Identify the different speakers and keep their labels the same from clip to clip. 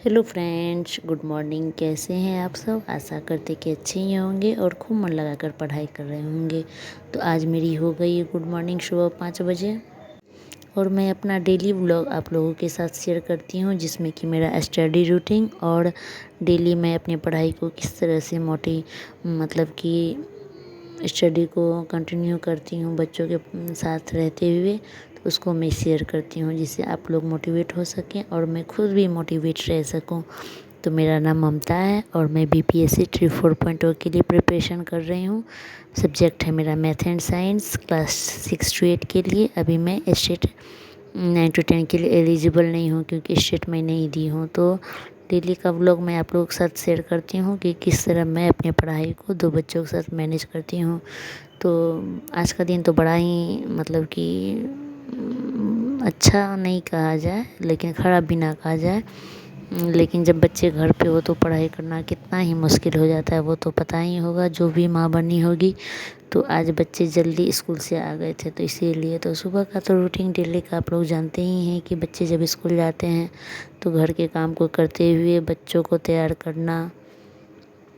Speaker 1: Hello friends, good morning. कैसे हैं आप सब? आशा करते कि अच्छे ही होंगे और खूब मन लगाकर पढ़ाई कर रहे होंगे। तो आज मेरी हो गई गुड मॉर्निंग सुबह 5 बजे और मैं अपना डेली व्लॉग आप लोगों के साथ शेयर करती हूँ, जिसमें कि मेरा स्टडी रूटीन और डेली मैं अपनी पढ़ाई को किस तरह से मतलब कि स्टडी को कंटिन्यू करती हूँ बच्चों के साथ रहते हुए। तो उसको मैं शेयर करती हूँ जिससे आप लोग मोटिवेट हो सकें और मैं खुद भी मोटिवेट रह सकूँ। तो मेरा नाम ममता है और मैं BPSC 3 4 के लिए प्रिपरेशन कर रही हूँ। सब्जेक्ट है मेरा math and science, class 6 to 8 के लिए। अभी मैं स्टेट 9 to 10 के लिए एलिजिबल नहीं हूँ क्योंकि स्टेट में नहीं दी हूँ। तो डेली का व्लॉग मैं आप लोगों के साथ शेयर करती हूँ कि किस तरह मैं अपनी पढ़ाई को 2 बच्चों के साथ मैनेज करती हूँ। तो आज का दिन तो बड़ा ही मतलब कि अच्छा नहीं कहा जाए लेकिन ख़राब भी ना कहा जाए। लेकिन जब बच्चे घर पे हो तो पढ़ाई करना कितना ही मुश्किल हो जाता है वो तो पता ही होगा, जो भी माँ बनी होगी। तो आज बच्चे जल्दी स्कूल से आ गए थे तो इसीलिए तो सुबह का तो रूटीन डेली का आप लोग जानते ही हैं कि बच्चे जब स्कूल जाते हैं तो घर के काम को करते हुए बच्चों को तैयार करना।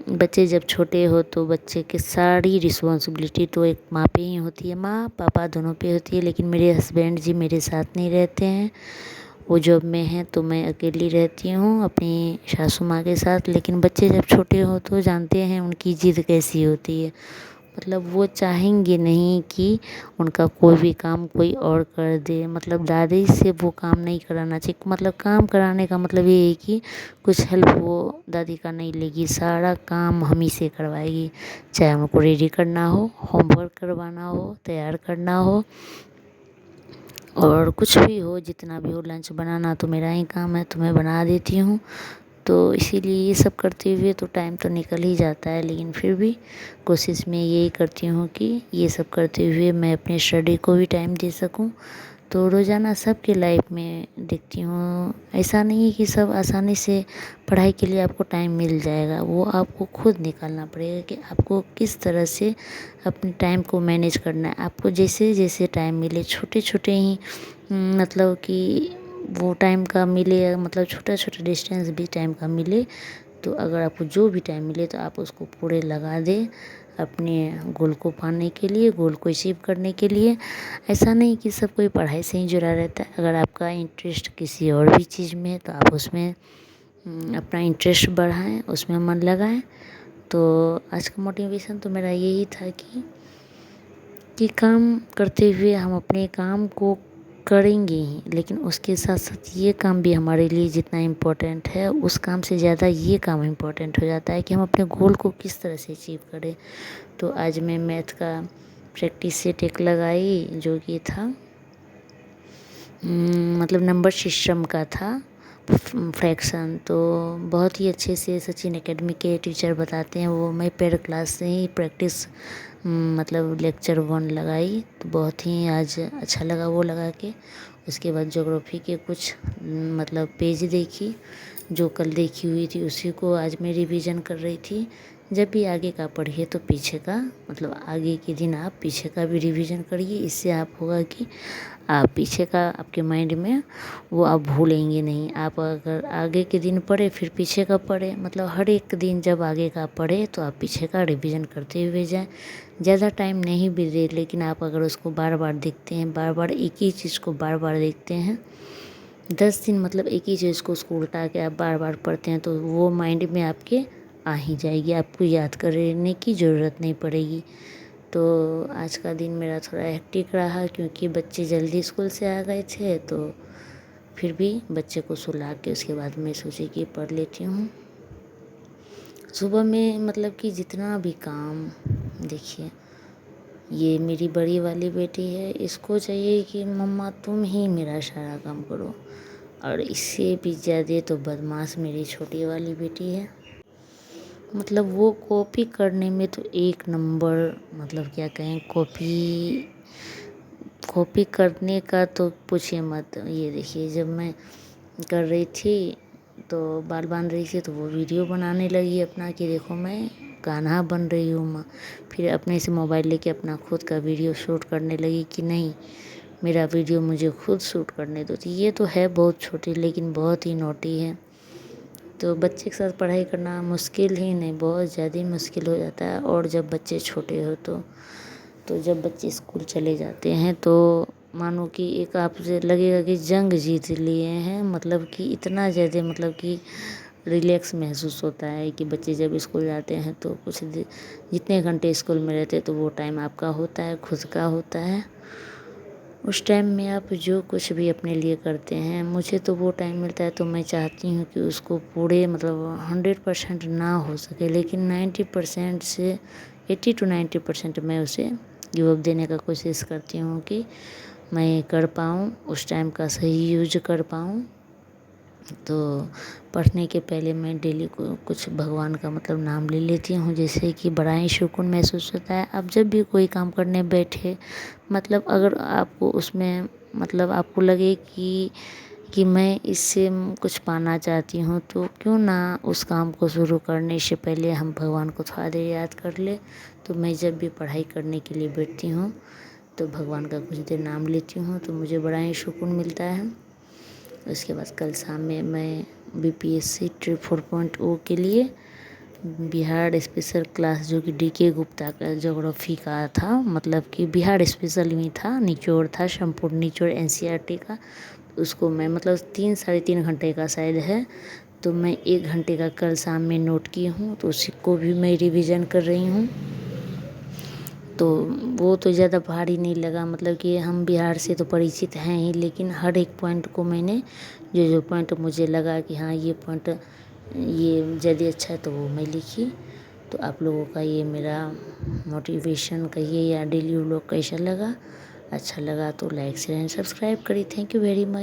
Speaker 1: बच्चे जब छोटे हो तो बच्चे की सारी रिस्पॉन्सिबिलिटी तो एक माँ पे ही होती है, माँ पापा दोनों पे होती है। लेकिन मेरे हस्बैंड जी मेरे साथ नहीं रहते हैं, वो जॉब में हैं, तो मैं अकेली रहती हूँ अपनी सासू माँ के साथ। लेकिन बच्चे जब छोटे हो तो जानते हैं उनकी ज़िद कैसी होती है। मतलब वो चाहेंगे नहीं कि उनका कोई भी काम कोई और कर दे। मतलब दादी से वो काम नहीं कराना चाहिए। मतलब काम कराने का मतलब ये है कि कुछ हेल्प वो दादी का नहीं लेगी, सारा काम हम ही से करवाएगी। चाहे उनको रेडी करना हो, होमवर्क करवाना हो, तैयार करना हो और कुछ भी हो, जितना भी हो, लंच बनाना तो मेरा ही काम है तो मैं बना देती हूँ। तो इसीलिए ये सब करते हुए तो टाइम तो निकल ही जाता है। लेकिन फिर भी कोशिश मैं यही करती हूँ कि ये सब करते हुए मैं अपने स्टडी को भी टाइम दे सकूँ। तो रोज़ाना सबके लाइफ में देखती हूँ, ऐसा नहीं है कि सब आसानी से पढ़ाई के लिए आपको टाइम मिल जाएगा। वो आपको खुद निकालना पड़ेगा कि आपको किस तरह से अपने टाइम को मैनेज करना है। आपको जैसे जैसे टाइम मिले, छोटे छोटे ही मतलब कि वो टाइम का मिले, मतलब छोटा छोटा डिस्टेंस भी टाइम का मिले। तो अगर आपको जो भी टाइम मिले तो आप उसको पूरे लगा दें अपने गोल को पाने के लिए, गोल को अचीव करने के लिए। ऐसा नहीं कि सब कोई पढ़ाई से ही जुड़ा रहता है। अगर आपका इंटरेस्ट किसी और भी चीज़ में है तो आप उसमें अपना इंटरेस्ट बढ़ाएं, उसमें मन लगाएं। तो आज का मोटिवेशन तो मेरा यही था कि काम करते हुए हम अपने काम को करेंगे ही, लेकिन उसके साथ साथ ये काम भी हमारे लिए जितना इम्पोर्टेंट है उस काम से ज़्यादा ये काम इम्पोर्टेंट हो जाता है कि हम अपने गोल को किस तरह से अचीव करें। तो आज मैं मैथ का प्रैक्टिस सेट एक लगाई जो कि था मतलब नंबर सिस्टम का था, फ्रैक्शन। तो बहुत ही अच्छे से सचिन एकेडमी के टीचर बताते हैं वो। मैं पेड क्लास से ही प्रैक्टिस मतलब लेक्चर 1 लगाई तो बहुत ही आज अच्छा लगा वो लगा के। उसके बाद ज्योग्राफी के कुछ मतलब पेज देखी, जो कल देखी हुई थी उसी को आज मैं रिवीजन कर रही थी। जब भी आगे का पढ़िए तो पीछे का मतलब आगे के दिन आप पीछे का भी रिवीजन करिए। इससे आप होगा कि आप पीछे का आपके माइंड में वो आप भूलेंगे नहीं। आप अगर आगे के दिन पढ़े फिर पीछे का पढ़े, मतलब हर एक दिन जब आगे का पढ़े तो आप पीछे का रिवीजन करते हुए जाएं। ज़्यादा टाइम नहीं भी दे, लेकिन आप अगर उसको बार बार देखते हैं, बार बार एक ही चीज़ को बार बार देखते हैं, 10 दिन मतलब एक ही चीज़ को उसको उल्टा के आप बार बार पढ़ते हैं तो वो माइंड में आपके आ ही जाएगी। आपको याद करने की ज़रूरत नहीं पड़ेगी। तो आज का दिन मेरा थोड़ा हेक्टिक रहा क्योंकि बच्चे जल्दी स्कूल से आ गए थे। तो फिर भी बच्चे को सुला के उसके बाद मैं सोची कि पढ़ लेती हूँ। सुबह में मतलब कि जितना भी काम, देखिए ये मेरी बड़ी वाली बेटी है, इसको चाहिए कि मम्मा तुम ही मेरा सारा काम करो। और इससे भी ज़्यादा तो बदमाश मेरी छोटी वाली बेटी है। मतलब वो कॉपी करने में तो एक नंबर, मतलब क्या कहें, कॉपी करने का तो पूछिए मत। ये देखिए जब मैं कर रही थी तो बाल बांध रही थी तो वो वीडियो बनाने लगी अपना कि देखो मैं कान्हा बन रही हूँ माँ। फिर अपने से मोबाइल लेके अपना खुद का वीडियो शूट करने लगी कि नहीं मेरा वीडियो मुझे खुद शूट करने दो। तो ये तो है बहुत छोटी लेकिन बहुत ही नोटी है। तो बच्चे के साथ पढ़ाई करना मुश्किल ही नहीं, बहुत ज़्यादा ही मुश्किल हो जाता है। और जब बच्चे छोटे हो तो जब बच्चे स्कूल चले जाते हैं तो मानो कि एक आपसे लगेगा कि जंग जीत लिए हैं, मतलब कि इतना ज़्यादा मतलब कि रिलैक्स महसूस होता है कि बच्चे जब स्कूल जाते हैं तो जितने घंटे स्कूल में रहते हैं तो वो टाइम आपका होता है, खुद का होता है। उस टाइम में आप जो कुछ भी अपने लिए करते हैं, मुझे तो वो टाइम मिलता है तो मैं चाहती हूँ कि उसको पूरे मतलब 100% ना हो सके, लेकिन 90% से 80 to 90% मैं उसे गिव अप देने का कोशिश करती हूँ कि मैं कर पाऊँ, उस टाइम का सही यूज कर पाऊँ। तो पढ़ने के पहले मैं डेली कुछ भगवान का मतलब नाम ले लेती हूँ, जिससे कि बड़ा ही सुकून महसूस होता है। आप जब भी कोई काम करने बैठे, मतलब अगर आपको उसमें मतलब आपको लगे कि मैं इससे कुछ पाना चाहती हूँ, तो क्यों ना उस काम को शुरू करने से पहले हम भगवान को थोड़ा देर याद कर ले। तो मैं जब भी पढ़ाई करने के लिए बैठती हूँ तो भगवान का कुछ देर नाम लेती हूँ, तो मुझे बड़ा ही सुकून मिलता है। उसके बाद कल शाम में मैं BPSC ट्रिप 4.0 के लिए बिहार स्पेशल क्लास, जो कि DK गुप्ता का ज्योग्राफी का था, मतलब कि बिहार स्पेशल में था, निचोड़ था, संपूर्ण निचोड़ NCERT का। उसको मैं मतलब 3-3.5 घंटे का शायद है, तो मैं 1 घंटे का कल शाम में नोट की हूँ, तो उसी को भी मैं रिवीजन कर रही हूँ। तो वो तो ज़्यादा भारी नहीं लगा, मतलब कि हम बिहार से तो परिचित हैं ही, लेकिन हर एक पॉइंट को मैंने जो पॉइंट मुझे लगा कि हाँ ये पॉइंट ये ज़्यादा अच्छा है तो वो मैं लिखी। तो आप लोगों का ये मेरा मोटिवेशन कहिए या डेली व्लॉग कैसा लगा, अच्छा लगा तो लाइक शेयर एंड सब्सक्राइब करिए। Thank you very much.